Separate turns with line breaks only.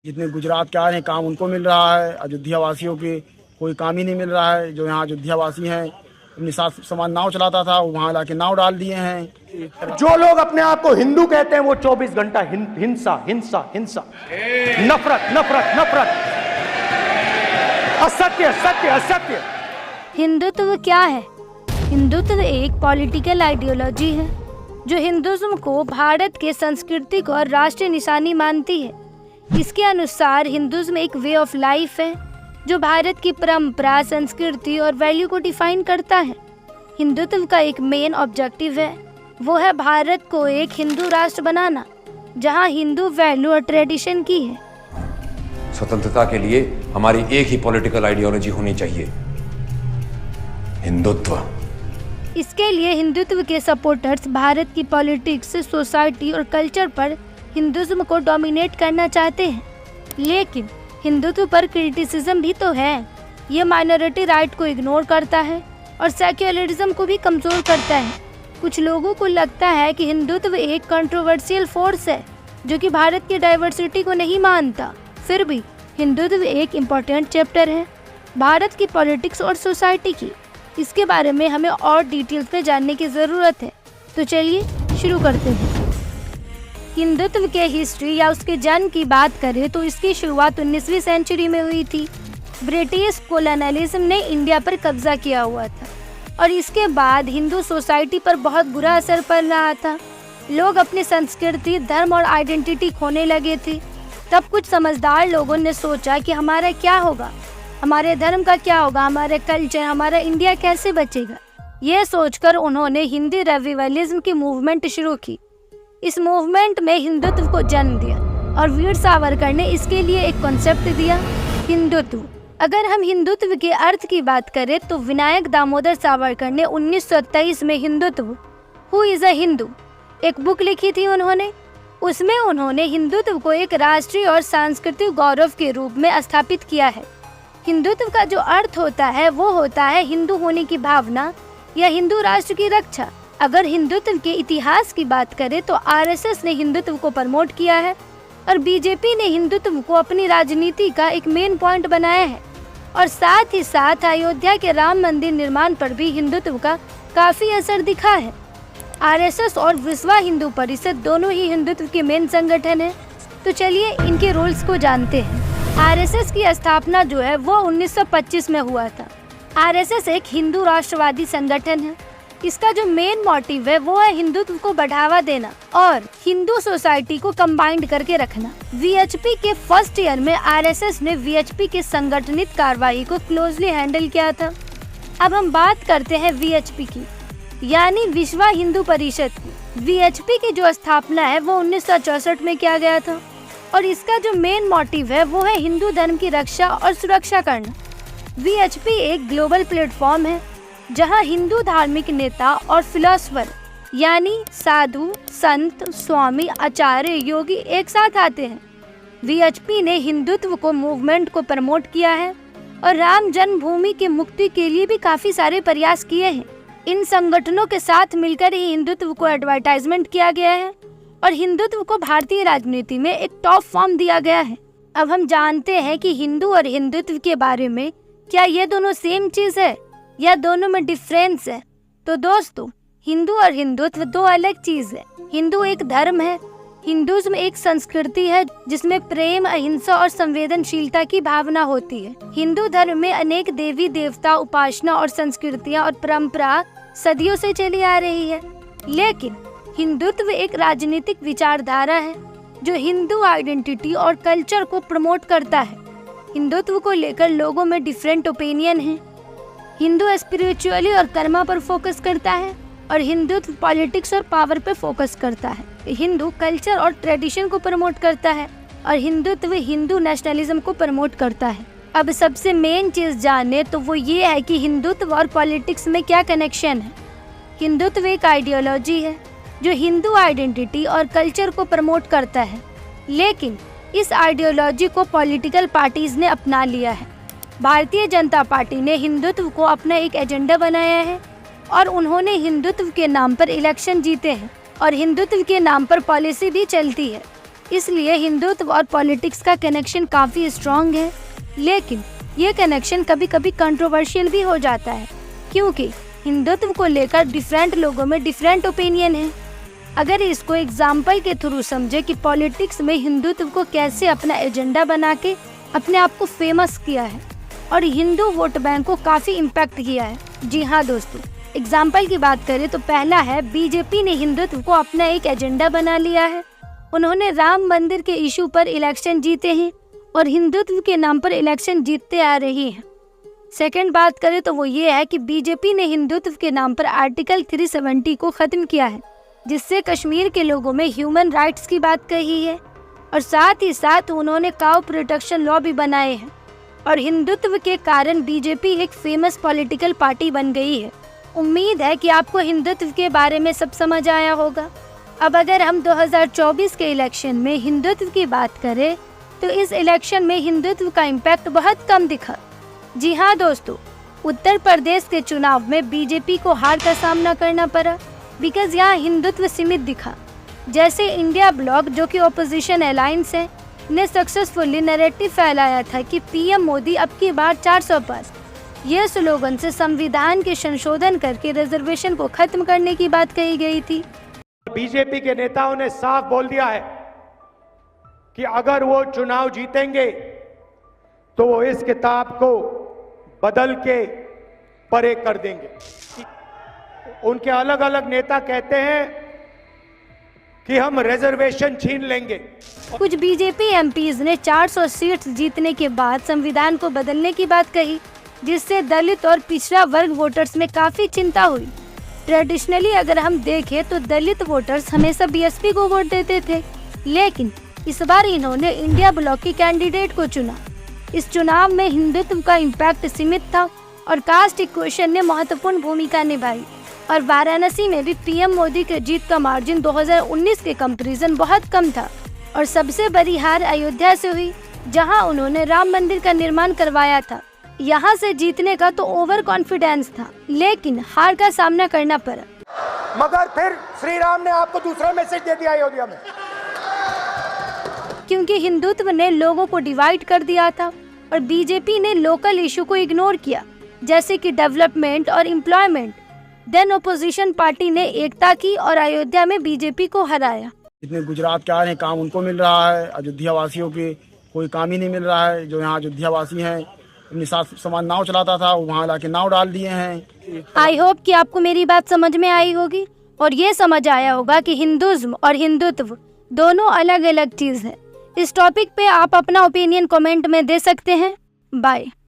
जितने गुजरात के आ रहे हैं काम उनको मिल रहा है, अयोध्या वासियों के कोई काम ही नहीं मिल रहा है। जो यहाँ अयोध्या वासी हैं, अपने साथ समान नाव चलाता था, वो वहाँ लाके नाव डाल दिए हैं।
जो लोग अपने आप को हिंदू कहते हैं वो 24 घंटा हिंसा हिंसा हिंसा, नफरत नफरत नफरत, असत्य सत्य असत्य।
हिंदुत्व क्या है? हिंदुत्व एक पॉलिटिकल आइडियोलॉजी है जो हिंदुज्म को भारत के संस्कृति को और राष्ट्रीय निशानी मानती है। इसके अनुसार हिंदुज्म एक वे ऑफ लाइफ है जो भारत की परंपरा, संस्कृति और वैल्यू को डिफाइन करता है। हिंदुत्व का एक मेन ऑब्जेक्टिव है, वो है भारत को एक हिंदू राष्ट्र बनाना जहां हिंदू वैल्यू और ट्रेडिशन की है।
स्वतंत्रता के लिए हमारी एक ही पॉलिटिकल आइडियोलॉजी होनी चाहिए, हिंदुत्व।
इसके लिए हिंदुत्व के सपोर्टर्स भारत की पॉलिटिक्स, सोसाइटी और कल्चर पर हिंदुज्म को डोमिनेट करना चाहते हैं। लेकिन हिंदुत्व पर क्रिटिसिज्म भी तो है। ये माइनॉरिटी राइट को इग्नोर करता है और सेक्युलरिज्म को भी कमजोर करता है। कुछ लोगों को लगता है कि हिंदुत्व एक कंट्रोवर्शियल फोर्स है जो कि भारत की डाइवर्सिटी को नहीं मानता। फिर भी हिंदुत्व एक इम्पोर्टेंट चैप्टर है भारत की पॉलिटिक्स और सोसाइटी की। इसके बारे में हमें और डिटेल्स में जानने की ज़रूरत है, तो चलिए शुरू करते हैं। हिंदुत्व के हिस्ट्री या उसके जन्म की बात करें तो इसकी शुरुआत 19वीं सेंचुरी में हुई थी। ब्रिटिश कोलोनियलिज्म ने इंडिया पर कब्जा किया हुआ था और इसके बाद हिंदू सोसाइटी पर बहुत बुरा असर पड़ रहा था। लोग अपनी संस्कृति, धर्म और आइडेंटिटी खोने लगे थे। तब कुछ समझदार लोगों ने सोचा कि हमारा क्या होगा, हमारे धर्म का क्या होगा, हमारे कल्चर, हमारा इंडिया कैसे बचेगा। ये सोचकर उन्होंने हिंदी रिवाइवलिज्म की मूवमेंट शुरू की। इस मूवमेंट में हिंदुत्व को जन्म दिया और वीर सावरकर ने इसके लिए एक कॉन्सेप्ट दिया, हिंदुत्व। अगर हम हिंदुत्व के अर्थ की बात करें तो विनायक दामोदर सावरकर ने 1923 में Hindutva, who is a Hindu, एक बुक लिखी थी उन्होंने। उसमें उन्होंने हिंदुत्व को एक राष्ट्रीय और सांस्कृतिक गौरव के रूप में स्थापित किया है। हिंदुत्व का जो अर्थ होता है वो होता है हिंदू होने की भावना या हिंदू राष्ट्र की रक्षा। अगर हिंदुत्व के इतिहास की बात करें तो आरएसएस ने हिंदुत्व को प्रमोट किया है और बीजेपी ने हिंदुत्व को अपनी राजनीति का एक मेन पॉइंट बनाया है। और साथ ही साथ अयोध्या के राम मंदिर निर्माण पर भी हिंदुत्व का काफी असर दिखा है। आरएसएस और विश्व हिंदू परिषद दोनों ही हिंदुत्व के मेन संगठन हैं। तो चलिए इनके रोल्स को जानते हैं। आरएसएस की स्थापना जो है वो 1925 में हुआ था। आरएसएस एक हिंदू राष्ट्रवादी संगठन है। इसका जो मेन मोटिव है वो है हिंदुत्व को बढ़ावा देना और हिंदू सोसाइटी को कंबाइंड करके रखना। वीएचपी के फर्स्ट ईयर में आरएसएस ने वीएचपी के संगठनित कार्रवाई को क्लोजली हैंडल किया था। अब हम बात करते हैं वीएचपी की, यानी विश्व हिंदू परिषद की। वीएचपी की जो स्थापना है वो 1964 में किया गया था और इसका जो मेन मोटिव है वो है हिंदू धर्म की रक्षा और सुरक्षा करना। वीएचपी एक ग्लोबल प्लेटफॉर्म है जहां हिंदू धार्मिक नेता और फिलोसफर यानी साधु, संत, स्वामी, आचार्य, योगी एक साथ आते हैं। वीएचपी ने हिंदुत्व को मूवमेंट को प्रमोट किया है और राम जन्मभूमि की मुक्ति के लिए भी काफी सारे प्रयास किए हैं। इन संगठनों के साथ मिलकर ही हिंदुत्व को एडवर्टाइजमेंट किया गया है और हिंदुत्व को भारतीय राजनीति में एक टॉप फॉर्म दिया गया है। अब हम जानते हैं कि हिंदू और हिंदुत्व के बारे में, क्या ये दोनों सेम चीज है या दोनों में डिफरेंस है? तो दोस्तों, हिंदू और हिंदुत्व दो अलग चीज है। हिंदू एक धर्म है, हिंदुज्म एक संस्कृति है जिसमें प्रेम, अहिंसा और संवेदनशीलता की भावना होती है। हिंदू धर्म में अनेक देवी देवता, उपासना और संस्कृतियाँ और परंपरा सदियों से चली आ रही है। लेकिन हिंदुत्व एक राजनीतिक विचारधारा है जो हिंदू आइडेंटिटी और कल्चर को प्रमोट करता है। हिंदुत्व को लेकर लोगों में डिफरेंट ओपिनियन है। हिंदू स्पिरिचुअली और कर्मा पर फोकस करता है और हिंदुत्व पॉलिटिक्स और पावर पे फोकस करता है। हिंदू कल्चर और ट्रेडिशन को प्रमोट करता है और हिंदुत्व हिंदू नेशनलिज्म को प्रमोट करता है। अब सबसे मेन चीज जाने तो वो ये है कि हिंदुत्व और पॉलिटिक्स में क्या कनेक्शन है। हिंदुत्व एक आइडियोलॉजी है जो हिंदू आइडेंटिटी और कल्चर को प्रमोट करता है, लेकिन इस आइडियोलॉजी को पॉलिटिकल पार्टीज ने अपना लिया है। भारतीय जनता पार्टी ने हिंदुत्व को अपना एक एजेंडा बनाया है और उन्होंने हिंदुत्व के नाम पर इलेक्शन जीते हैं और हिंदुत्व के नाम पर पॉलिसी भी चलती है। इसलिए हिंदुत्व और पॉलिटिक्स का कनेक्शन काफ़ी स्ट्रॉन्ग है। लेकिन ये कनेक्शन कभी कभी कंट्रोवर्शियल भी हो जाता है, क्योंकि हिंदुत्व को लेकर डिफरेंट लोगों में डिफरेंट ओपिनियन है। अगर इसको एग्जाम्पल के थ्रू समझे कि पॉलिटिक्स में हिंदुत्व को कैसे अपना एजेंडा बना के अपने आप को फेमस किया है और हिंदू वोट बैंक को काफ़ी इम्पैक्ट किया है। जी हाँ दोस्तों, एग्जाम्पल की बात करें तो पहला है, बीजेपी ने हिंदुत्व को अपना एक एजेंडा बना लिया है। उन्होंने राम मंदिर के इशू पर इलेक्शन जीते हैं और हिंदुत्व के नाम पर इलेक्शन जीतते आ रही हैं। सेकंड बात करें तो वो ये है कि बीजेपी ने हिंदुत्व के नाम पर आर्टिकल 370 को ख़त्म किया है, जिससे कश्मीर के लोगों में ह्यूमन राइट्स की बात कही है। और साथ ही साथ उन्होंने काउ प्रोटेक्शन लॉ भी बनाए हैं और हिंदुत्व के कारण बीजेपी एक फेमस पॉलिटिकल पार्टी बन गई है। उम्मीद है कि आपको हिंदुत्व के बारे में सब समझ आया होगा। अब अगर हम 2024 के इलेक्शन में हिंदुत्व की बात करें तो इस इलेक्शन में हिंदुत्व का इम्पैक्ट बहुत कम दिखा। जी हाँ दोस्तों, उत्तर प्रदेश के चुनाव में बीजेपी को हार का सामना करना पड़ा बिकॉज यहाँ हिंदुत्व सीमित दिखा। जैसे इंडिया ब्लॉक, जो कि ओपोजिशन अलायंस है, ने सक्सेसफुली नैरेटिव फैलाया था कि पीएम मोदी अब की बार 400 पास। यह स्लोगन से संविधान के संशोधन करके रिजर्वेशन को खत्म करने की बात कही गई थी।
बीजेपी के नेताओं ने साफ बोल दिया है कि अगर वो चुनाव जीतेंगे तो वो इस किताब को बदल के परे कर देंगे। उनके अलग अलग नेता कहते हैं कि हम रिजर्वेशन छीन लेंगे।
कुछ बीजेपी एमपीज ने 400 सीट्स जीतने के बाद संविधान को बदलने की बात कही, जिससे दलित और पिछड़ा वर्ग वोटर्स में काफी चिंता हुई। ट्रेडिशनली अगर हम देखें तो दलित वोटर्स हमेशा बीएसपी को वोट देते थे, लेकिन इस बार इन्होंने इंडिया ब्लॉक की कैंडिडेट को चुना। इस चुनाव में हिंदुत्व का इम्पैक्ट सीमित था और कास्ट इक्वेशन ने महत्वपूर्ण भूमिका निभाई। और वाराणसी में भी पीएम मोदी के जीत का मार्जिन 2019 के कंपैरिजन बहुत कम था। और सबसे बड़ी हार अयोध्या से हुई, जहां उन्होंने राम मंदिर का निर्माण करवाया था। यहां से जीतने का तो ओवर कॉन्फिडेंस था, लेकिन हार का सामना करना पड़ा।
मगर फिर श्री राम ने आपको दूसरा मैसेज दे दिया अयोध्या में,
क्योंकि हिंदुत्व ने लोगों को डिवाइड कर दिया था और बीजेपी ने लोकल इशू को इग्नोर किया, जैसे कि डेवलपमेंट और एम्प्लॉयमेंट। देन ओपोजिशन पार्टी ने एकता की और अयोध्या में बीजेपी को हराया।
जितने गुजरात के आ रहे हैं काम उनको मिल रहा है, अयोध्या वासियों के कोई काम ही नहीं मिल रहा है। जो यहाँ अयोध्या वासी हैं, अपनी साथ समान नाव चलाता था, वो वहाँ लाके नाव डाल दिए हैं।
आई होप कि आपको मेरी बात समझ में आई होगी और ये समझ आया होगा कि हिंदुज्म और हिंदुत्व दोनों अलग अलग चीज़ है। इस टॉपिक पे आप अपना ओपिनियन कमेंट में दे सकते हैं। बाय।